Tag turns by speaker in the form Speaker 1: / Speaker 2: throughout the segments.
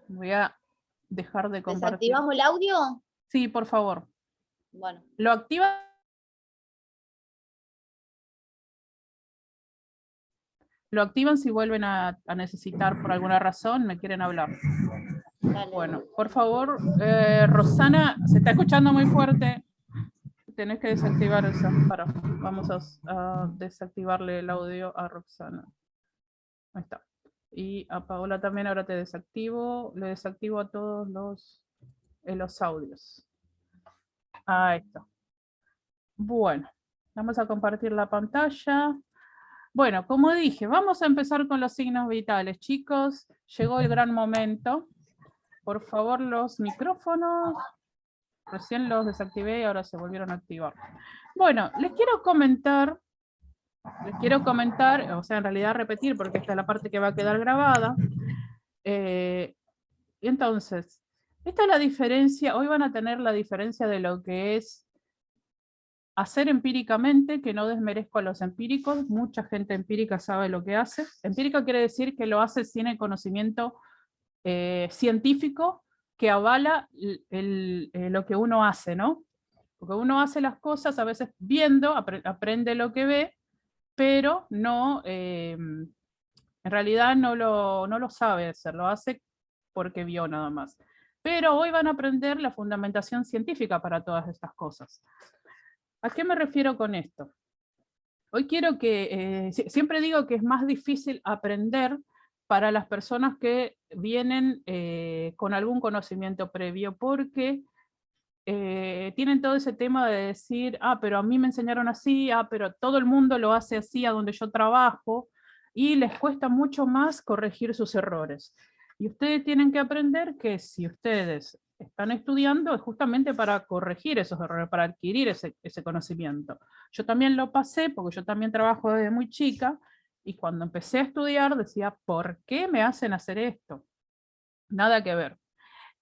Speaker 1: Voy a dejar de compartir.
Speaker 2: ¿Desactivamos el audio?
Speaker 1: Sí, por favor.
Speaker 2: Bueno.
Speaker 1: Lo activa. Lo activan si vuelven a necesitar por alguna razón, me quieren hablar.
Speaker 2: Dale.
Speaker 1: Bueno, por favor, Rosana, se está escuchando muy fuerte. Tenés que desactivar esa. Vamos a desactivarle el audio a Roxana. Ahí está. Y a Paola también ahora te desactivo. Le desactivo a todos los audios. Ahí está. Bueno, vamos a compartir la pantalla. Bueno, como dije, vamos a empezar con los signos vitales, chicos. Llegó el gran momento. Por favor, los micrófonos. Recién los desactivé y ahora se volvieron a activar. Bueno, les quiero comentar, o sea, en realidad repetir, porque esta es la parte que va a quedar grabada. Entonces, esta es la diferencia, hoy van a tener la diferencia de lo que es hacer empíricamente, que no desmerezco a los empíricos, mucha gente empírica sabe lo que hace. Empírica quiere decir que lo hace sin el conocimiento científico que avala lo que uno hace, ¿no? Porque uno hace las cosas a veces viendo, aprende lo que ve, pero no, en realidad no lo sabe hacer, lo hace porque vio nada más. Pero hoy van a aprender la fundamentación científica para todas estas cosas. ¿A qué me refiero con esto? Hoy quiero que, siempre digo que es más difícil aprender para las personas que vienen con algún conocimiento previo, porque tienen todo ese tema de decir, pero a mí me enseñaron así, pero todo el mundo lo hace así a donde yo trabajo, y les cuesta mucho más corregir sus errores. Y ustedes tienen que aprender que si ustedes están estudiando es justamente para corregir esos errores, para adquirir ese conocimiento. Yo también lo pasé porque yo también trabajo desde muy chica, y cuando empecé a estudiar decía, ¿por qué me hacen hacer esto? Nada que ver.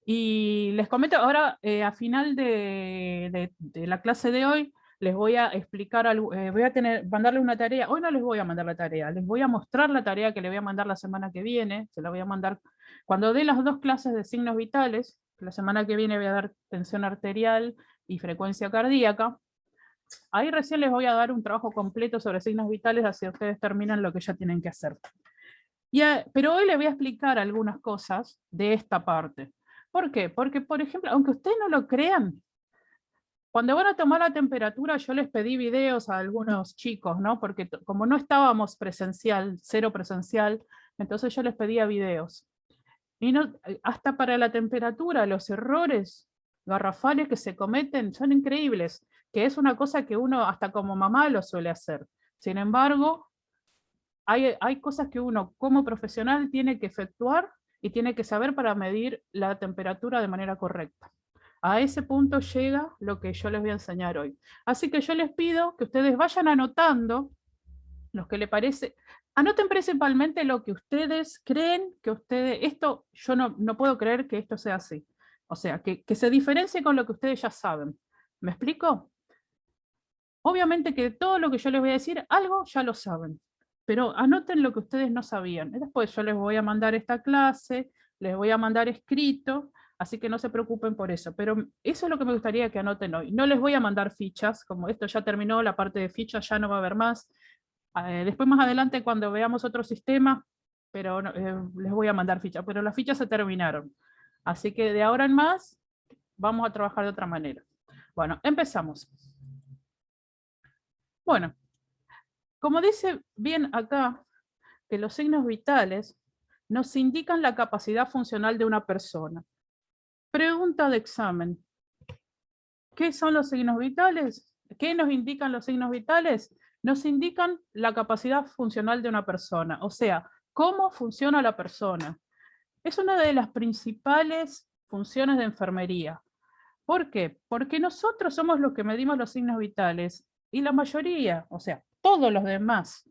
Speaker 1: Y les comento ahora, a final de la clase de hoy, les voy a explicar, voy a mandarle una tarea. Hoy no les voy a mandar la tarea, les voy a mostrar la tarea que les voy a mandar la semana que viene. Se la voy a mandar cuando dé las 2 clases de signos vitales. La semana que viene voy a dar tensión arterial y frecuencia cardíaca. Ahí recién les voy a dar un trabajo completo sobre signos vitales, así ustedes terminan lo que ya tienen que hacer. Pero hoy les voy a explicar algunas cosas de esta parte. ¿Por qué? Porque, por ejemplo, aunque ustedes no lo crean, cuando van a tomar la temperatura, yo les pedí videos a algunos chicos, ¿no? Porque como no estábamos presencial, cero presencial, entonces yo les pedía videos. Y no, hasta para la temperatura, los errores garrafales que se cometen son increíbles, que es una cosa que uno hasta como mamá lo suele hacer. Sin embargo, hay cosas que uno como profesional tiene que efectuar y tiene que saber para medir la temperatura de manera correcta. A ese punto llega lo que yo les voy a enseñar hoy. Así que yo les pido que ustedes vayan anotando lo que les parece. Anoten principalmente lo que ustedes creen que ustedes... Esto, yo no puedo creer que esto sea así. O sea, que se diferencie con lo que ustedes ya saben. ¿Me explico? Obviamente que todo lo que yo les voy a decir, algo ya lo saben. Pero anoten lo que ustedes no sabían. Después yo les voy a mandar esta clase, les voy a mandar escrito, así que no se preocupen por eso. Pero eso es lo que me gustaría que anoten hoy. No les voy a mandar fichas, como esto ya terminó, la parte de fichas ya no va a haber más. Después más adelante cuando veamos otro sistema, pero les voy a mandar fichas, pero las fichas se terminaron. Así que de ahora en más vamos a trabajar de otra manera. Bueno, empezamos. Bueno, como dice bien acá, que los signos vitales nos indican la capacidad funcional de una persona. Pregunta de examen. ¿Qué son los signos vitales? ¿Qué nos indican los signos vitales? Nos indican la capacidad funcional de una persona, o sea, cómo funciona la persona. Es una de las principales funciones de enfermería. ¿Por qué? Porque nosotros somos los que medimos los signos vitales y la mayoría, o sea, todos los demás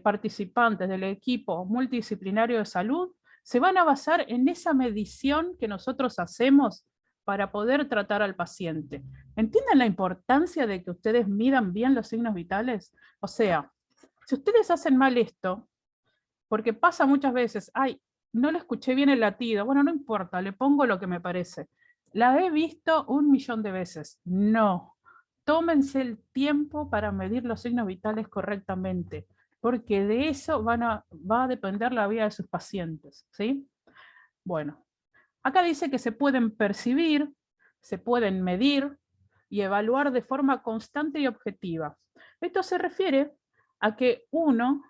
Speaker 1: participantes del equipo multidisciplinario de salud se van a basar en esa medición que nosotros hacemos para poder tratar al paciente. ¿Entienden la importancia de que ustedes midan bien los signos vitales? O sea, si ustedes hacen mal esto, porque pasa muchas veces, no le escuché bien el latido. Bueno, no importa, le pongo lo que me parece. La he visto 1.000.000 de veces. No. Tómense el tiempo para medir los signos vitales correctamente, porque de eso va a depender la vida de sus pacientes, ¿sí? Bueno, acá dice que se pueden percibir, se pueden medir y evaluar de forma constante y objetiva. Esto se refiere a que uno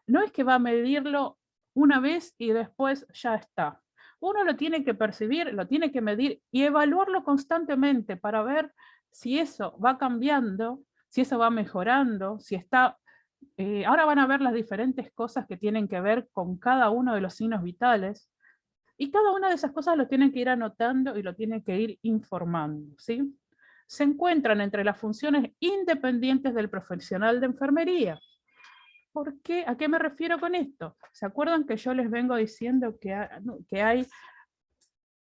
Speaker 1: no es que va a medirlo una vez y después ya está. Uno lo tiene que percibir, lo tiene que medir y evaluarlo constantemente para ver si eso va cambiando, si eso va mejorando, si está... ahora van a ver las diferentes cosas que tienen que ver con cada uno de los signos vitales, y cada una de esas cosas lo tienen que ir anotando y lo tienen que ir informando, ¿sí? Se encuentran entre las funciones independientes del profesional de enfermería. ¿Por qué? ¿A qué me refiero con esto? ¿Se acuerdan que yo les vengo diciendo que hay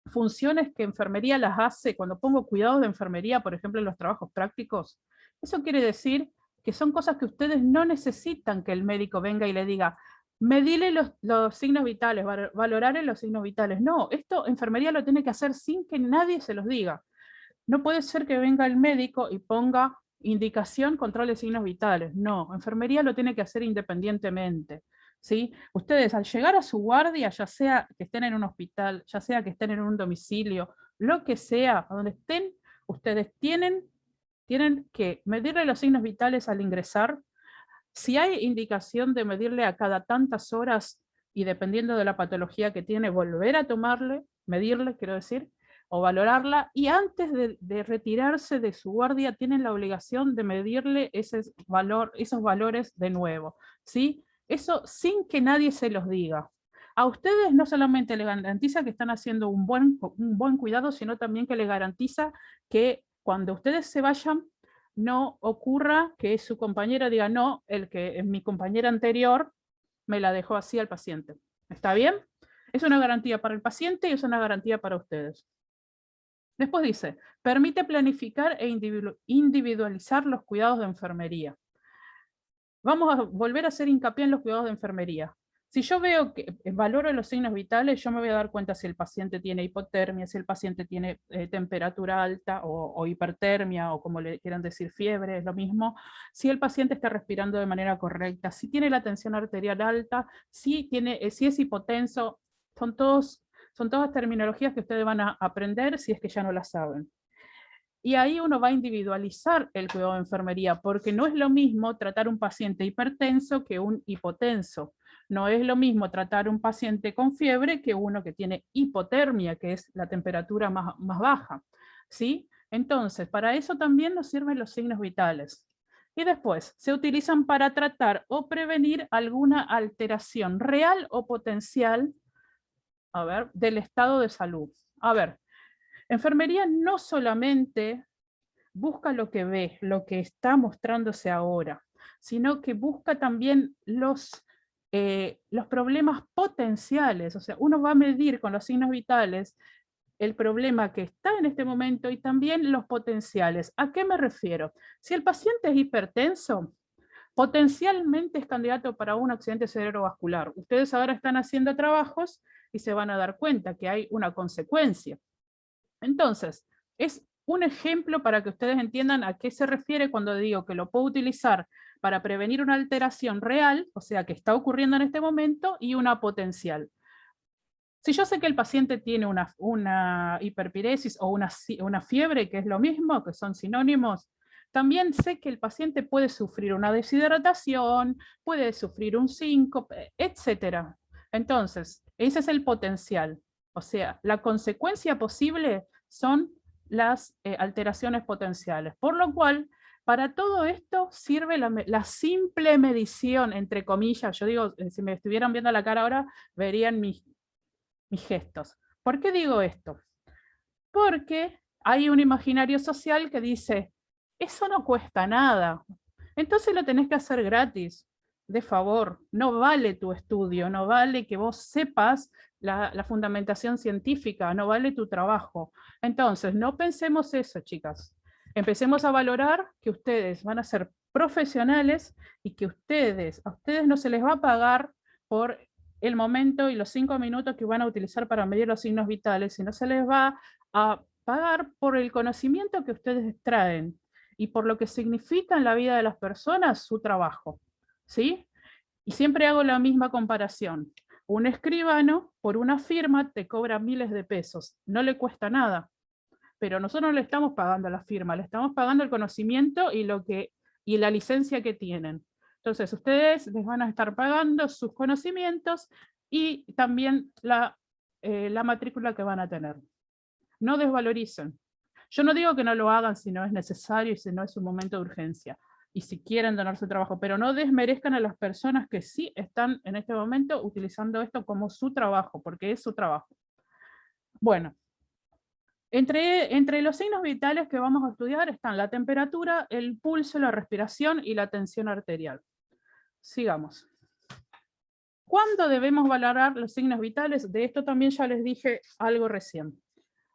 Speaker 1: funciones que enfermería las hace cuando pongo cuidados de enfermería, por ejemplo, en los trabajos prácticos? Eso quiere decir que son cosas que ustedes no necesitan que el médico venga y le diga, medile los signos vitales, valorarle los signos vitales. No, esto enfermería lo tiene que hacer sin que nadie se los diga. No puede ser que venga el médico y ponga indicación, control de signos vitales. No, enfermería lo tiene que hacer independientemente, ¿sí? Ustedes al llegar a su guardia, ya sea que estén en un hospital, ya sea que estén en un domicilio, lo que sea, a donde estén, ustedes tienen que medirle los signos vitales al ingresar. Si hay indicación de medirle a cada tantas horas y dependiendo de la patología que tiene, volver a tomarle, medirle, quiero decir, o valorarla, y antes de retirarse de su guardia tienen la obligación de medirle esos valores de nuevo, ¿sí? Eso sin que nadie se los diga. A ustedes no solamente les garantiza que están haciendo un buen cuidado, sino también que les garantiza que cuando ustedes se vayan, no ocurra que su compañera diga, no, mi compañera anterior me la dejó así al paciente. ¿Está bien? Es una garantía para el paciente y es una garantía para ustedes. Después dice, permite planificar e individualizar los cuidados de enfermería. Vamos a volver a hacer hincapié en los cuidados de enfermería. Si yo veo que valoro los signos vitales, yo me voy a dar cuenta si el paciente tiene hipotermia, si el paciente tiene temperatura alta o hipertermia, o como le quieran decir, fiebre, es lo mismo. Si el paciente está respirando de manera correcta, si tiene la tensión arterial alta, si es hipotenso, son todas terminologías que ustedes van a aprender si es que ya no las saben. Y ahí uno va a individualizar el cuidado de enfermería, porque no es lo mismo tratar un paciente hipertenso que un hipotenso. No es lo mismo tratar un paciente con fiebre que uno que tiene hipotermia, que es la temperatura más baja, ¿sí? Entonces, para eso también nos sirven los signos vitales. Y después, se utilizan para tratar o prevenir alguna alteración real o potencial, del estado de salud. Enfermería no solamente busca lo que ve, lo que está mostrándose ahora, sino que busca también los problemas potenciales. O sea, uno va a medir con los signos vitales el problema que está en este momento y también los potenciales. ¿A qué me refiero? Si el paciente es hipertenso, potencialmente es candidato para un accidente cerebrovascular. Ustedes ahora están haciendo trabajos y se van a dar cuenta que hay una consecuencia. Entonces, es un ejemplo para que ustedes entiendan a qué se refiere cuando digo que lo puedo utilizar para prevenir una alteración real, o sea, que está ocurriendo en este momento, y una potencial. Si yo sé que el paciente tiene una hiperpiresis o una fiebre, que es lo mismo, que son sinónimos, también sé que el paciente puede sufrir una deshidratación, puede sufrir un síncope, etc. Entonces, ese es el potencial. O sea, la consecuencia posible son las alteraciones potenciales. Por lo cual, para todo esto sirve la simple medición, entre comillas. Yo digo, si me estuvieran viendo la cara ahora, verían mis gestos. ¿Por qué digo esto? Porque hay un imaginario social que dice, eso no cuesta nada, entonces lo tenés que hacer gratis, de favor, no vale tu estudio, no vale que vos sepas la fundamentación científica, no vale tu trabajo. Entonces, no pensemos eso, chicas. Empecemos a valorar que ustedes van a ser profesionales y que a ustedes no se les va a pagar por el momento y los 5 minutos que van a utilizar para medir los signos vitales, sino se les va a pagar por el conocimiento que ustedes traen y por lo que significa en la vida de las personas su trabajo, ¿sí? Y siempre hago la misma comparación. Un escribano por una firma te cobra miles de pesos, no le cuesta nada, pero nosotros no le estamos pagando a la firma, le estamos pagando el conocimiento y la licencia que tienen. Entonces ustedes les van a estar pagando sus conocimientos y también la matrícula que van a tener. No desvaloricen. Yo no digo que no lo hagan si no es necesario y si no es un momento de urgencia y si quieren donar su trabajo, pero no desmerezcan a las personas que sí están en este momento utilizando esto como su trabajo, porque es su trabajo. Bueno, entre los signos vitales que vamos a estudiar están la temperatura, el pulso, la respiración y la tensión arterial. Sigamos. ¿Cuándo debemos valorar los signos vitales? De esto también ya les dije algo recién.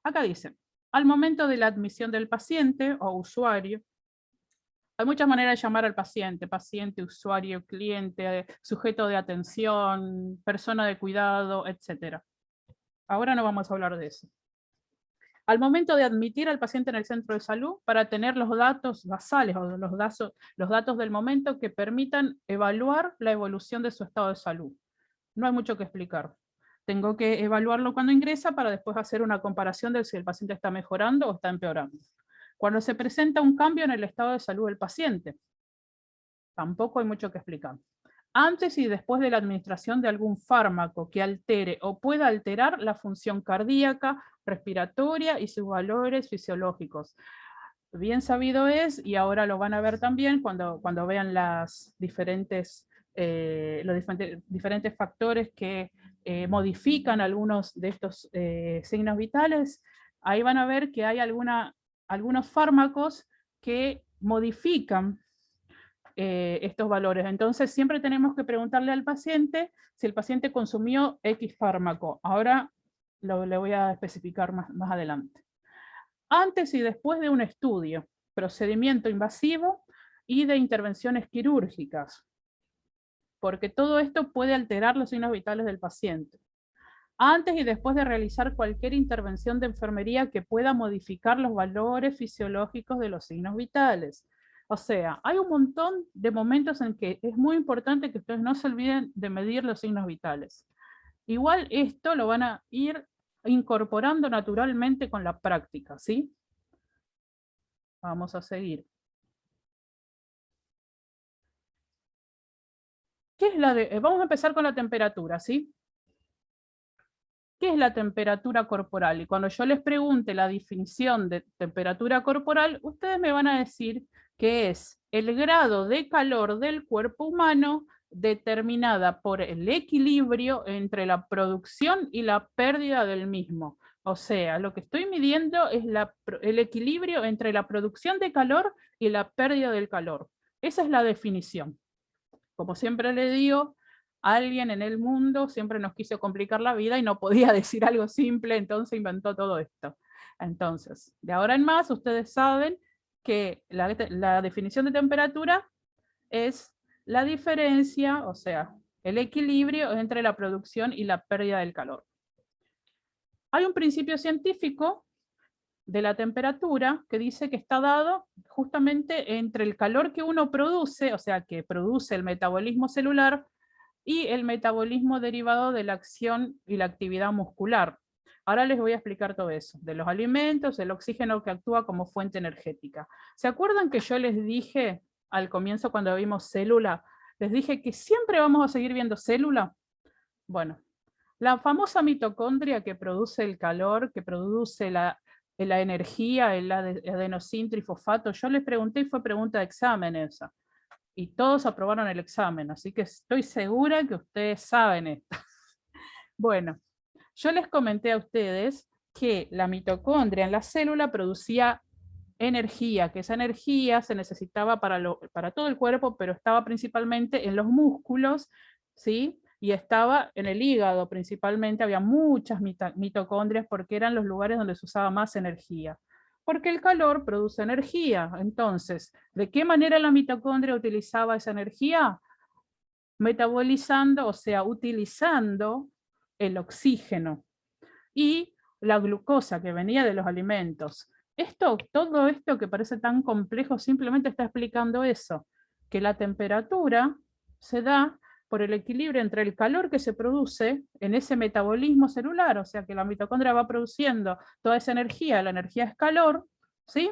Speaker 1: Acá dice, al momento de la admisión del paciente o usuario, hay muchas maneras de llamar al paciente, paciente, usuario, cliente, sujeto de atención, persona de cuidado, etc. Ahora no vamos a hablar de eso. Al momento de admitir al paciente en el centro de salud para tener los datos basales o los datos del momento que permitan evaluar la evolución de su estado de salud. No hay mucho que explicar. Tengo que evaluarlo cuando ingresa para después hacer una comparación de si el paciente está mejorando o está empeorando. Cuando se presenta un cambio en el estado de salud del paciente, tampoco hay mucho que explicar. Antes y después de la administración de algún fármaco que altere o pueda alterar la función cardíaca, respiratoria y sus valores fisiológicos. Bien sabido es, y ahora lo van a ver también cuando vean los diferentes factores que modifican algunos de estos signos vitales, ahí van a ver que hay algunos fármacos que modifican estos valores. Entonces siempre tenemos que preguntarle al paciente si el paciente consumió X fármaco. Ahora le voy a especificar más adelante. Antes y después de un estudio, procedimiento invasivo y de intervenciones quirúrgicas, porque todo esto puede alterar los signos vitales del paciente. Antes y después de realizar cualquier intervención de enfermería que pueda modificar los valores fisiológicos de los signos vitales. O sea, hay un montón de momentos en que es muy importante que ustedes no se olviden de medir los signos vitales. Igual esto lo van a ir incorporando naturalmente con la práctica, ¿sí? Vamos a seguir. Vamos a empezar con la temperatura, ¿sí? ¿Qué es la temperatura corporal? Y cuando yo les pregunte la definición de temperatura corporal, ustedes me van a decir que es el grado de calor del cuerpo humano determinada por el equilibrio entre la producción y la pérdida del mismo. O sea, lo que estoy midiendo es el equilibrio entre la producción de calor y la pérdida del calor. Esa es la definición. Como siempre le digo, alguien en el mundo siempre nos quiso complicar la vida y no podía decir algo simple, entonces inventó todo esto. Entonces, de ahora en más, ustedes saben que la definición de temperatura es la diferencia, o sea, el equilibrio entre la producción y la pérdida del calor. Hay un principio científico de la temperatura que dice que está dado justamente entre el calor que uno produce, o sea, que produce el metabolismo celular, y el metabolismo derivado de la acción y la actividad muscular. Ahora les voy a explicar todo eso, de los alimentos, el oxígeno que actúa como fuente energética. ¿Se acuerdan que yo les dije al comienzo cuando vimos célula, les dije que siempre vamos a seguir viendo célula? Bueno, la famosa mitocondria que produce el calor, que produce la energía, el adenosín trifosfato, yo les pregunté y fue pregunta de examen esa. Y todos aprobaron el examen, así que estoy segura que ustedes saben esto. Bueno, yo les comenté a ustedes que la mitocondria en la célula producía energía, que esa energía se necesitaba para todo el cuerpo, pero estaba principalmente en los músculos, ¿sí? Y estaba en el hígado principalmente, había muchas mitocondrias porque eran los lugares donde se usaba más energía. Porque el calor produce energía. Entonces, ¿de qué manera la mitocondria utilizaba esa energía? metabolizando, o sea, utilizando el oxígeno y la glucosa que venía de los alimentos. Todo esto que parece tan complejo simplemente está explicando eso, que la temperatura se da por el equilibrio entre el calor que se produce en ese metabolismo celular, o sea que la mitocondria va produciendo toda esa energía, la energía es calor, ¿sí?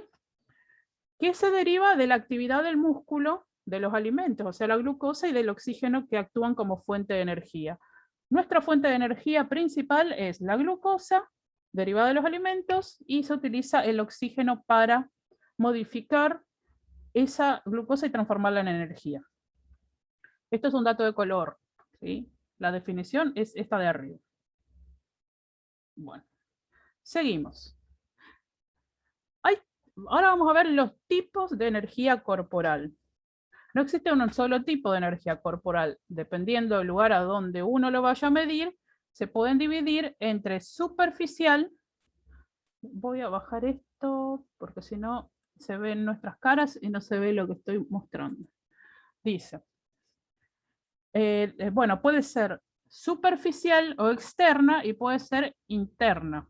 Speaker 1: Que se deriva de la actividad del músculo, de los alimentos, o sea, la glucosa y del oxígeno que actúan como fuente de energía. Nuestra fuente de energía principal es la glucosa, derivada de los alimentos, y se utiliza el oxígeno para modificar esa glucosa y transformarla en energía. Esto es un dato de color, ¿sí? La definición es esta de arriba. Bueno, seguimos. Ahora vamos a ver los tipos de energía corporal. No existe un solo tipo de energía corporal. Dependiendo del lugar a donde uno lo vaya a medir, se pueden dividir entre superficial. Voy a bajar esto porque si no se ven nuestras caras y no se ve lo que estoy mostrando. Dice, bueno, puede ser superficial o externa y puede ser interna.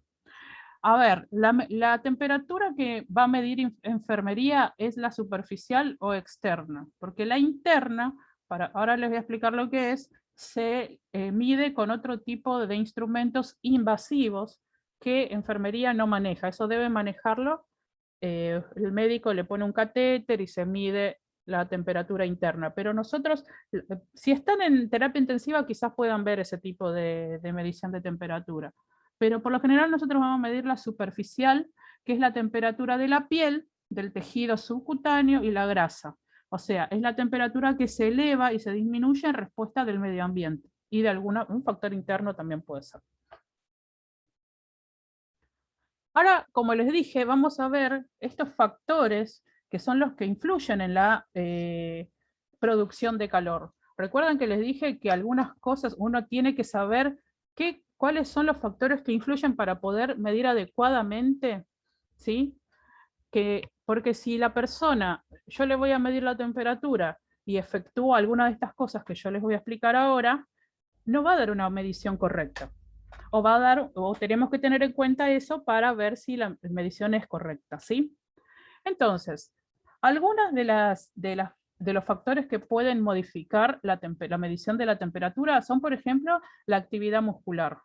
Speaker 1: A ver, la temperatura que va a medir enfermería es la superficial o externa, porque la interna, ahora les voy a explicar lo que es, se mide con otro tipo de instrumentos invasivos que enfermería no maneja. Eso debe manejarlo, el médico le pone un catéter y se mide la temperatura interna, pero nosotros, si están en terapia intensiva, quizás puedan ver ese tipo de medición de temperatura. Pero por lo general nosotros vamos a medir la superficial, que es la temperatura de la piel, del tejido subcutáneo y la grasa. O sea, es la temperatura que se eleva y se disminuye en respuesta del medio ambiente. Y de un factor interno también puede ser. Ahora, como les dije, vamos a ver estos factores que son los que influyen en la producción de calor. Recuerden que les dije que algunas cosas uno tiene que saber cuáles son los factores que influyen para poder medir adecuadamente, ¿sí? Porque si la persona, yo le voy a medir la temperatura y efectúo alguna de estas cosas que yo les voy a explicar ahora, no va a dar una medición correcta. O tenemos que tener en cuenta eso para ver si la medición es correcta, ¿sí? Entonces, algunas de los factores que pueden modificar la medición de la temperatura son, por ejemplo, la actividad muscular.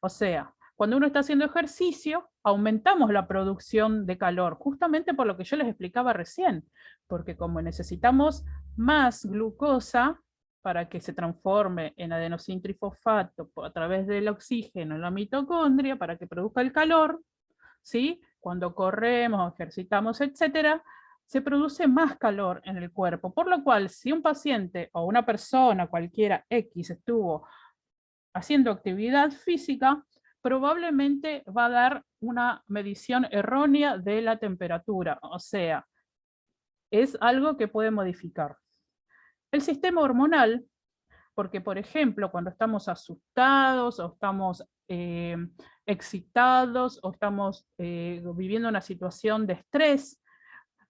Speaker 1: O sea, cuando uno está haciendo ejercicio, aumentamos la producción de calor, justamente por lo que yo les explicaba recién, porque como necesitamos más glucosa para que se transforme en adenosín trifosfato a través del oxígeno en la mitocondria, para que produzca el calor, ¿sí? Cuando corremos, ejercitamos, etcétera, se produce más calor en el cuerpo, por lo cual si un paciente o una persona cualquiera X estuvo haciendo actividad física, probablemente va a dar una medición errónea de la temperatura, o sea, es algo que puede modificar. El sistema hormonal, porque por ejemplo, cuando estamos asustados o estamos excitados o estamos viviendo una situación de estrés,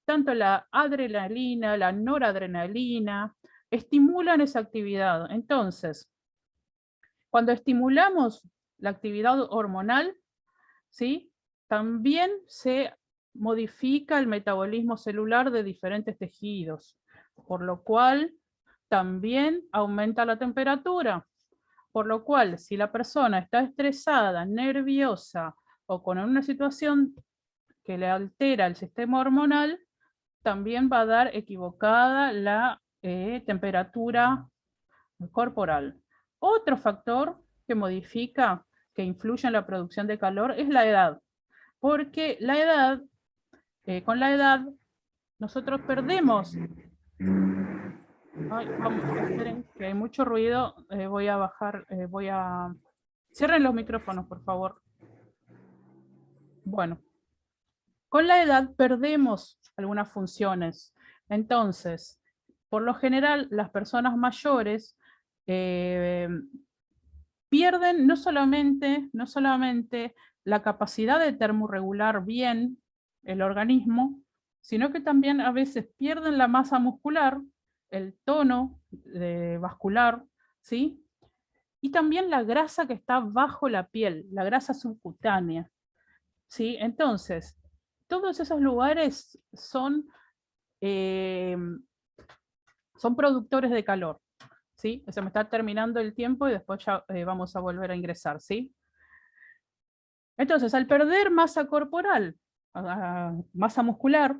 Speaker 1: tanto la adrenalina, la noradrenalina, estimulan esa actividad. Entonces, cuando estimulamos la actividad hormonal, ¿sí? También se modifica el metabolismo celular de diferentes tejidos, por lo cual también aumenta la temperatura. Por lo cual, si la persona está estresada, nerviosa o con una situación que le altera el sistema hormonal, también va a dar equivocada la temperatura corporal. Otro factor que modifica, que influye en la producción de calor, es la edad. Porque la edad, con la edad, nosotros perdemos. Ay, vamos, esperen, que hay mucho ruido. Voy a bajar, Cierren los micrófonos, por favor. Bueno, con la edad perdemos algunas funciones. Entonces, por lo general, las personas mayores pierden no solamente la capacidad de termorregular bien el organismo, sino que también a veces pierden la masa muscular, el tono vascular, ¿sí? Y también la grasa que está bajo la piel, la grasa subcutánea, ¿sí? Entonces, todos esos lugares son productores de calor, ¿sí? Se me está terminando el tiempo y después ya vamos a volver a ingresar, ¿sí? Entonces, al perder masa corporal, masa muscular,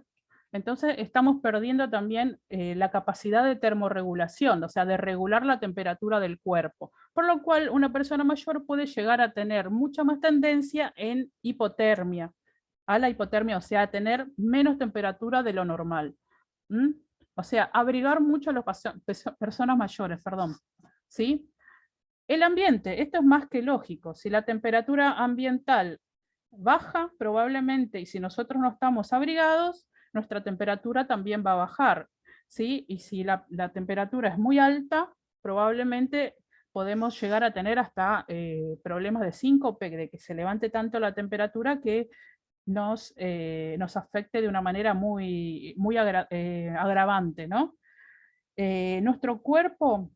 Speaker 1: entonces estamos perdiendo también la capacidad de termorregulación, o sea, de regular la temperatura del cuerpo, por lo cual una persona mayor puede llegar a tener mucha más tendencia en hipotermia, a la hipotermia, o sea, a tener menos temperatura de lo normal. ¿Mm? O sea, abrigar mucho a las personas mayores, perdón, ¿sí? El ambiente, esto es más que lógico. Si la temperatura ambiental baja, probablemente, y si nosotros no estamos abrigados, nuestra temperatura también va a bajar, ¿sí? Y si la temperatura es muy alta, probablemente podemos llegar a tener hasta problemas de síncope, de que se levante tanto la temperatura que nos afecte de una manera muy, muy agravante, ¿no? Nuestro cuerpo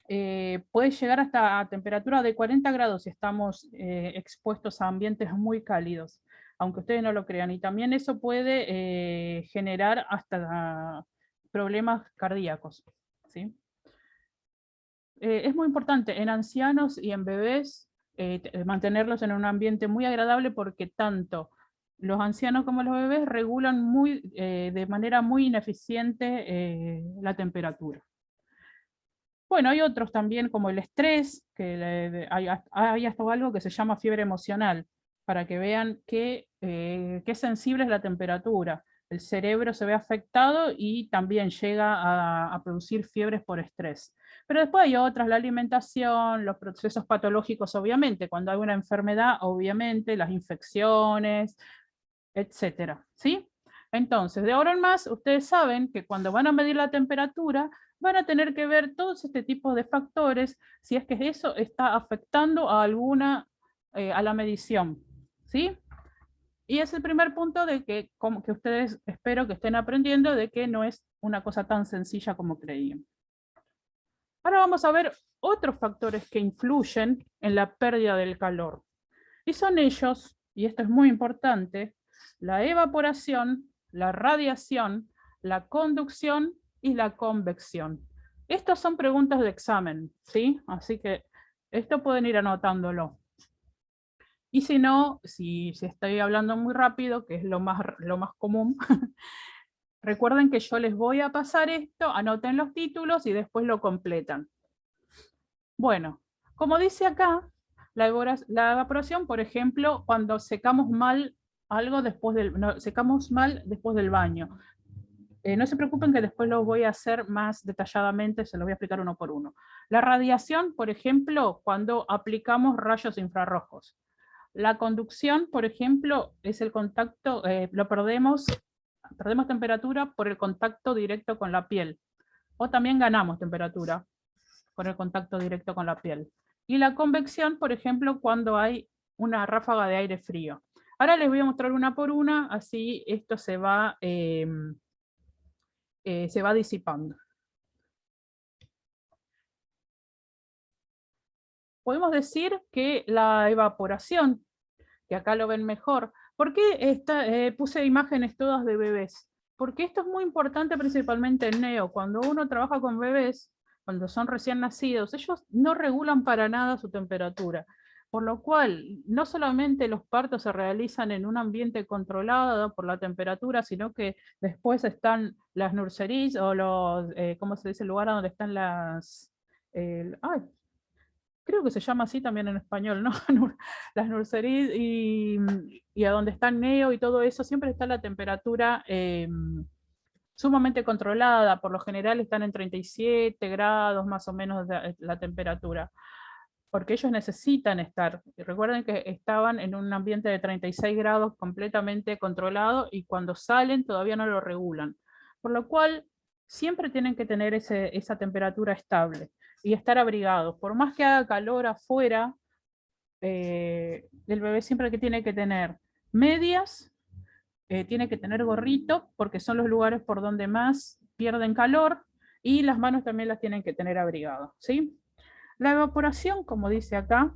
Speaker 1: puede llegar hasta a temperatura de 40 grados si estamos expuestos a ambientes muy cálidos, aunque ustedes no lo crean. Y también eso puede generar hasta problemas cardíacos, ¿sí? Es muy importante en ancianos y en bebés mantenerlos en un ambiente muy agradable, porque tanto los ancianos como los bebés regulan de manera muy ineficiente la temperatura. Bueno, hay otros también como el estrés, que hay hasta algo que se llama fiebre emocional, para que vean qué sensible es la temperatura. El cerebro se ve afectado y también llega a producir fiebres por estrés. Pero después hay otras, la alimentación, los procesos patológicos, obviamente, cuando hay una enfermedad, obviamente, las infecciones, etcétera, ¿sí? Entonces, de ahora en más, ustedes saben que cuando van a medir la temperatura, van a tener que ver todos este tipo de factores, si es que eso está afectando a a la medición, ¿sí? Y es el primer punto de que, como que ustedes espero que estén aprendiendo de que no es una cosa tan sencilla como creían. Ahora vamos a ver otros factores que influyen en la pérdida del calor. Y son ellos, y esto es muy importante, la evaporación, la radiación, la conducción y la convección. Estas son preguntas de examen, ¿sí? Así que esto pueden ir anotándolo. Y si no, si estoy hablando muy rápido, que es lo más común, recuerden que yo les voy a pasar esto, anoten los títulos y después lo completan. Bueno, como dice acá, la evaporación, por ejemplo, cuando secamos mal algo secamos mal después del baño. No se preocupen que después lo voy a hacer más detalladamente, se los voy a explicar uno por uno. La radiación, por ejemplo, cuando aplicamos rayos infrarrojos. La conducción, por ejemplo, es el contacto, perdemos temperatura por el contacto directo con la piel. O también ganamos temperatura por el contacto directo con la piel. Y la convección, por ejemplo, cuando hay una ráfaga de aire frío. Ahora les voy a mostrar una por una, así esto se va disipando. Podemos decir que la evaporación, que acá lo ven mejor, ¿por qué puse imágenes todas de bebés? Porque esto es muy importante principalmente en neo. Cuando uno trabaja con bebés, cuando son recién nacidos, ellos no regulan para nada su temperatura. Por lo cual, no solamente los partos se realizan en un ambiente controlado por la temperatura, sino que después están las nurseries o ¿cómo se dice? El lugar donde están creo que se llama así también en español, ¿no? Las nurseries y a donde está neo y todo eso, siempre está la temperatura sumamente controlada. Por lo general están en 37 grados más o menos la temperatura, porque ellos necesitan estar. Recuerden que estaban en un ambiente de 36 grados completamente controlado y cuando salen todavía no lo regulan. Por lo cual siempre tienen que tener esa temperatura estable y estar abrigados. Por más que haga calor afuera, el bebé siempre que tiene que tener medias, tiene que tener gorrito, porque son los lugares por donde más pierden calor, y las manos también las tienen que tener abrigadas, ¿sí? La evaporación, como dice acá,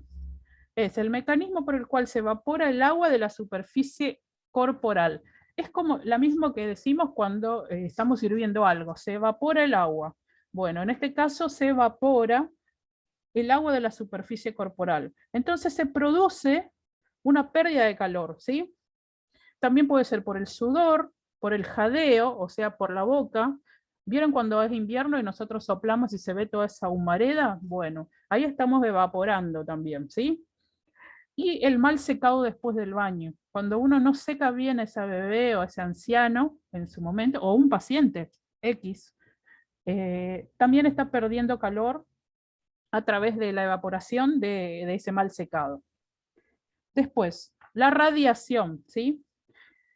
Speaker 1: es el mecanismo por el cual se evapora el agua de la superficie corporal. Es como la misma que decimos cuando estamos hirviendo algo, se evapora el agua. Bueno, en este caso se evapora el agua de la superficie corporal. Entonces se produce una pérdida de calor, ¿sí? También puede ser por el sudor, por el jadeo, o sea, por la boca. ¿Vieron cuando es invierno y nosotros soplamos y se ve toda esa humareda? Bueno, ahí estamos evaporando también, ¿sí? Y el mal secado después del baño. Cuando uno no seca bien a ese bebé o a ese anciano en su momento, o un paciente X, también está perdiendo calor a través de la evaporación de ese mal secado. Después, la radiación, ¿sí?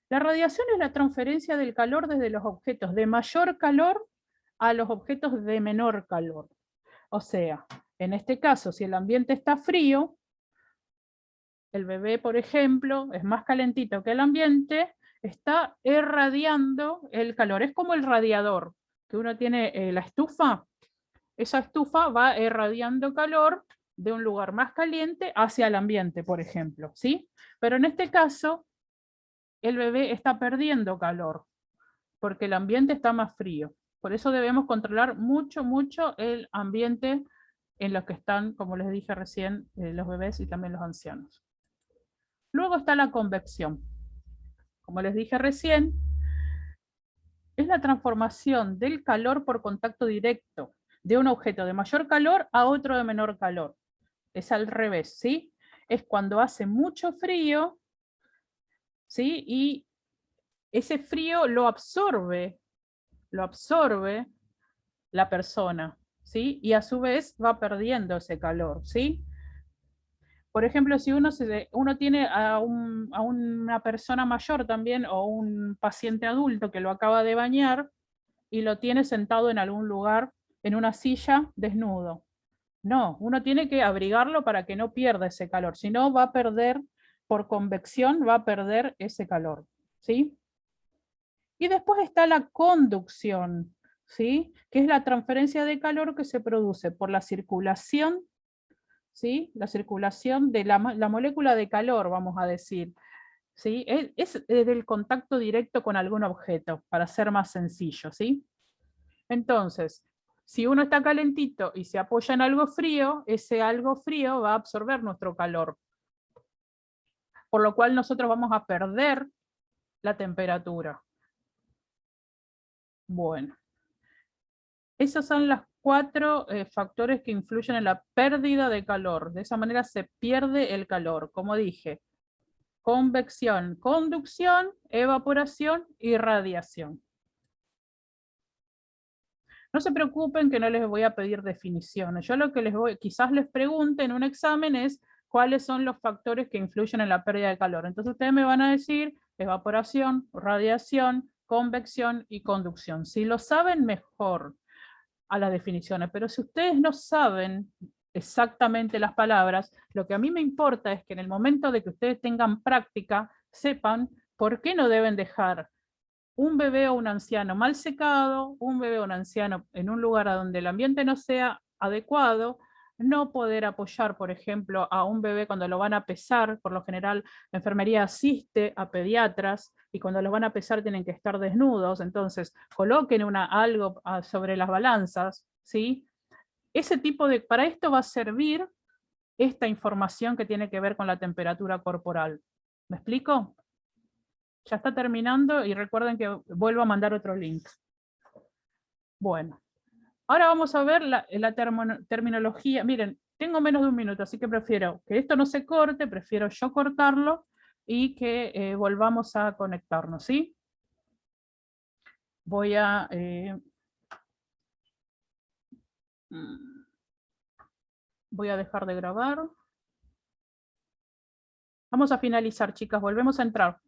Speaker 1: La radiación es la transferencia del calor desde los objetos de mayor calor a los objetos de menor calor. O sea, en este caso, si el ambiente está frío, el bebé, por ejemplo, es más calentito que el ambiente, está irradiando el calor. Es como el radiador, que uno tiene la estufa, esa estufa va irradiando calor de un lugar más caliente hacia el ambiente, por ejemplo, ¿sí? Pero en este caso, el bebé está perdiendo calor, porque el ambiente está más frío. Por eso debemos controlar mucho, mucho el ambiente en los que están, como les dije recién, los bebés y también los ancianos. Luego está la convección. Como les dije recién, es la transformación del calor por contacto directo de un objeto de mayor calor a otro de menor calor. Es al revés, ¿sí? Es cuando hace mucho frío, ¿sí? Y ese frío lo absorbe la persona, ¿sí? Y a su vez va perdiendo ese calor, ¿sí? Por ejemplo, si uno tiene a una persona mayor también o un paciente adulto que lo acaba de bañar y lo tiene sentado en algún lugar, en una silla, desnudo. No, uno tiene que abrigarlo para que no pierda ese calor, si no va a perder, por convección, va a perder ese calor, ¿sí? Y después está la conducción, ¿sí? Que es la transferencia de calor que se produce por la circulación, ¿sí? La circulación de la molécula de calor, vamos a decir, ¿sí? Es del contacto directo con algún objeto, para ser más sencillo, ¿sí? Entonces, si uno está calentito y se apoya en algo frío, ese algo frío va a absorber nuestro calor, por lo cual nosotros vamos a perder la temperatura. Bueno, esos son los 4 factores que influyen en la pérdida de calor. De esa manera se pierde el calor, como dije. Convección, conducción, evaporación y radiación. No se preocupen que no les voy a pedir definiciones. Yo lo que quizás les pregunte en un examen es cuáles son los factores que influyen en la pérdida de calor. Entonces ustedes me van a decir evaporación, radiación, convección y conducción. Si lo saben, mejor a las definiciones, pero si ustedes no saben exactamente las palabras, lo que a mí me importa es que en el momento de que ustedes tengan práctica, sepan por qué no deben dejar un bebé o un anciano mal secado, un bebé o un anciano en un lugar a donde el ambiente no sea adecuado, no poder apoyar, por ejemplo, a un bebé cuando lo van a pesar. Por lo general, la enfermería asiste a pediatras y cuando los van a pesar tienen que estar desnudos, entonces coloquen algo sobre las balanzas, ¿sí? Para esto va a servir esta información que tiene que ver con la temperatura corporal. ¿Me explico? Ya está terminando y recuerden que vuelvo a mandar otro link. Bueno, ahora vamos a ver la terminología. Miren, tengo menos de un minuto, así que prefiero que esto no se corte, prefiero yo cortarlo y que volvamos a conectarnos, ¿sí? Voy a... voy a dejar de grabar. Vamos a finalizar, chicas, volvemos a entrar.